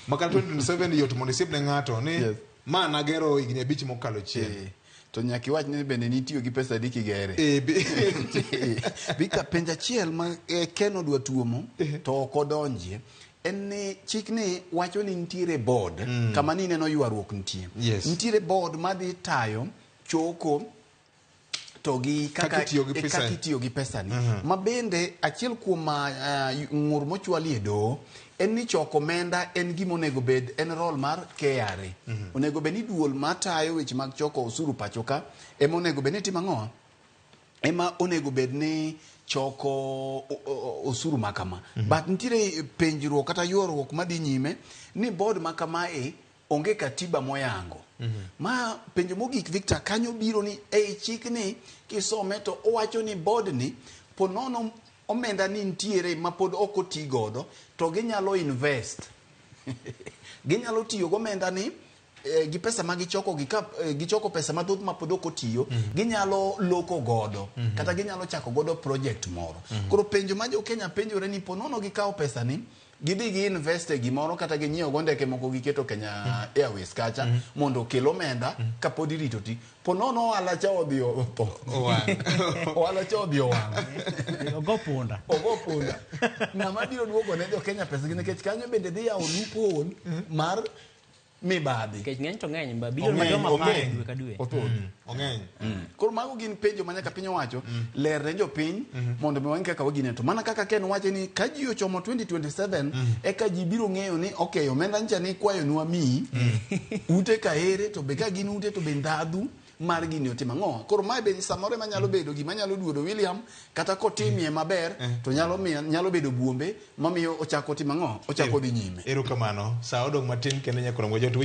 Maka 2027 yot mondo isip ne ng'ato ni ma nagero higni 5 mokalo chien. To nyaki wach ni bende nitiyo gi pesa di kigere. Bika penja chiel ma Ken odwa tuomo to kodonje. En ni chik ni wacho ni nitiere board kama ni neno ywaruok nitie. Nitiere board madhi tayo choko to gi kaka itiyo gi pesa ni. Ma bende achiel kuom ng'ur mochwali e doho en ni choko omenda en gima onego bed en role mar KRA. Onego bed ni duol matayo weche mag choko osuru pachoka ema onego bed ni timo ang'o? Ema onego bed ni choko osuru makama. But nitiere penjruok kata ywaruok madhi nyime ni board makamae onge katiba moyango. Ma penjo mogik Victor kanyo biro ni chik ni kisome to owacho ni board ni ponono omenda ni ntiere ma pod ok oti godo to ginyalo invest. Ginyalo tiyo go omenda ni gi pesa ma gichoko gichoko pesa mathoth ma pod ok otiyo ginyalo loko godo kata ginyalo chako godo project moro. Koro penjo ma jo Kenya penjore ni ponono gikawo pesa ni gidhi gi invest e gimoro kata ginyiewo go ndeke moko giketo Kenya Airways kacha mondo kel omenda kapod irito ti ponono ohala cha odhi ohala cha odhi ogo punda ng'ama biro duogo ne jo Kenya pesa gi nikech kanyo bende dhi yawo loophole mar mibadhi kech ng'eny to ng'eny ba biro madoma pare dwe ka dwe ong'eny. Koro mago gin penjo ma nyaka piny owacho ler ne jopiny mondo mi wang'e kaka wagine to mana kaka Ken wacho ni ka ji ochomo 2027 eka ji biro ng'eyo ni okay omenda ncha ni kwayo nwa miyi ute ka ere to be ka gin ute to be ndadhu mar gini otima ng'o. Koro mae be samore manyalo bedo gima nyalo duodo William kata kotimie maber to nyalo bedo buombe mamiyo ochako tima ng'o ochako dhi nyime. Erokamano sa odong' matin kendo nyakoro ng'o jot